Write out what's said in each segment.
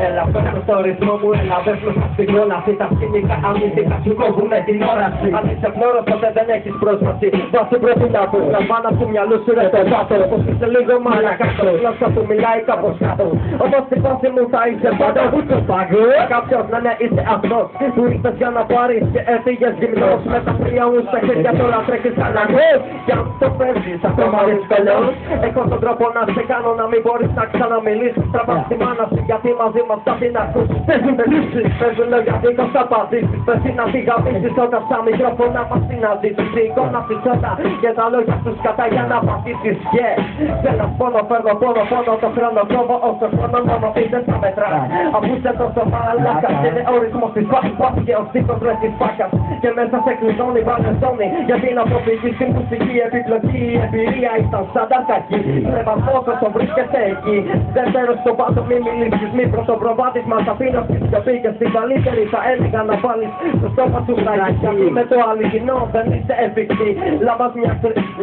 Έλα πέφτω στο ρυθμό μου, έλα πέφτω στην κόλαση. Τα σκηνικά αμυντικά σου κόβουνε την όραση. Αν είσαι φλόρος ποτέ δεν έχεις πρόσβαση. Βάσει πρέπει να πεις τα μάνα του μυαλού σου ρε το βάτο. Πως είσαι λίγο μάνα κάτω, γλώσσα του μιλάει κάπως κάτω. Όπως στην πάση μου θα είσαι πάντα ούτως παγού. Κάποιος να είναι είσαι αυτός που ήρθες για να πάρεις και έφυγες γυμνός. Με τα φρία μου στα χέρια τώρα τρέχεις σαν αγός. Κι αν το παίζεις ακόμα δυσκολός, έχω τον τρόπο να σε κάνω να μην μπορείς να ξαναμιλήσεις. Τραβάς τη μάνα σου γιατί μαζί μας θα την ακούσεις. Παίζουν τελείσεις, παίζουν γιατί θα στα πατήσεις. Πρέπει να τη γαμίσεις όταν στα μικρόφωνα μας συναντήσεις. Η εικόνα της ότα και τα λόγια τους κατά για να πατήσεις. Θέλω πόνο, φέρνω πόνο, το χρόνο κόβω όσο χρόνο να μ' αφήσεις τα μετρά. Αφού είσαι τόσο μαλάκα και είναι ορισμός της βάσης και ο στίχος ρε της φάκας. Και μέσα σε κλειδώνει βάλε ζώνη γιατί να προφυγείς στην μουσική επιλογή. Η εμπειρία ήταν σαν ταρκακή. Πρέπει όσο βρίσκεσαι εκεί. Δεν θέλω στο πάτο μη μιλήσεις, μη πρωτοπροβάτης. Μας αφήνω στη σιωπή και στην καλύτερη θα έλεγα να βάλεις στο στόμα σου βράχη. Γιατί με το αληθινό δεν είσαι εφικτή.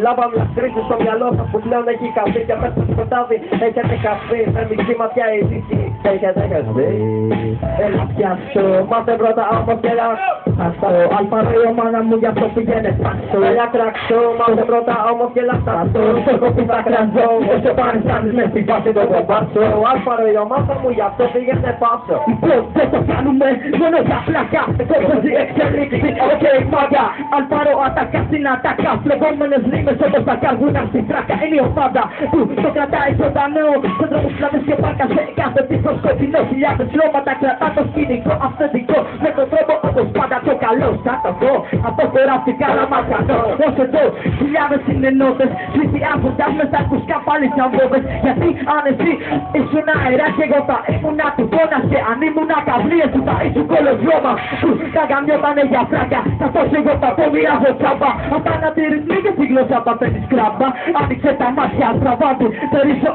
Λάβα μια κρίση στο μυαλό σας που πλέον έχει καθεί και μέσα στο σκοτάδι έχετε καθεί. Με μισή ματιά η δύση έχετε χαστεί. Έλα πιάσω, μάθε πρώτα όμως και λάστο. Αλφαρέω μάνα μου γι' αυτό πήγαινε πάσο. Έλα κράξω, μάθε πρώτα όμως και λάστο. Στο κοπί θα κραζώ, όσο παριστάνεις με στην πάση το κομπάσο. Αλφαρέω μάθε μου γι' αυτό πήγαινε πάσο. Πώς δεν το κάνουμε, μόνο για πλάκα. Κόψος η εξελίξη, οκ μάγκα. Αλφαρέω ατακά στην ατακά. Φλεγόμενες ρήμες όπως τα καρβούνα στην τράκα. Είναι η ομάδα που το κρατάει ζωντανό. Σε δρόμους κλάδες και πάρκα σε κάθε τείχος σκοτεινό. Χιλιάδες λόματα κρατά το σκηνικό αυθεντικό. Με τον τρόπο όπως πάντα το καλό θα το πω. Από χωράφτηκα να μακανώ. Ως εδώ χιλιάδες συνεννότες πλησιάζοντας με στα κουσκά πάλι σαν βόβες. Γιατί αν εσύ ήσουν αερά και εγώ θα ήμουνα του πόνας. Και αν ήμουνα καβλίες του θα ήσουν κολοζώμα. Που τα γαμιότανε για φράγκα. Καθώς εγώ θα το μοιράζω τσάμπα. Απάνατη ρυθμή και στη γλώσσα πατένεις κράμπα. Άνοιξε τα μάτια στραβάτη. Περίσω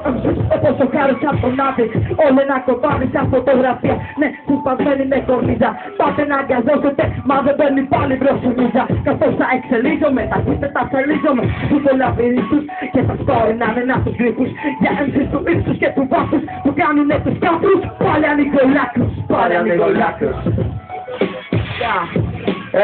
όπως ο χάρος από τον άδει. Όλε να κοπάνει σαν φωτογραφία. Ναι, του σπασμένη με κορνίζα. Πάτε να αγκαζώσετε, μα δεν παίρνει πάλι μπροσουνίζα. Καθώς θα εξελίζομαι, τα ακούστε τα θελίζομαι. Του λαβυρίνθους και θα σπορνάνε να τους γρήφους. Για έμψεις του ύψους και του βάθους που κάνουνε τους κάτρους. Πάλι ανοιγολάκρους, πάλι ανοιγολάκρους.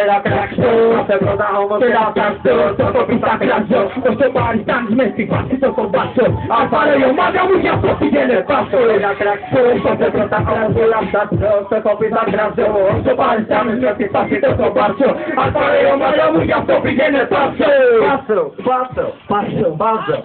Έλα κράξω, μάθε πρώτα όμως και να φτάσω. Το κοπί θα κράζω, όσο παριστάνεις με στη βάση το κομπάσω. Αλφαρέω μάγκα μου γι' αυτό πήγαινε πάσο. Έλα κράξω, μάθε πρώτα όμως και να φτάσω. Το κοπί θα κράζω, όσο παριστάνεις με στη βάση το κομπάσω. Αλφαρέω μάγκα μου γι' αυτό πήγαινε πάσο. Πάσο, πάσο, πάσο, πάσο.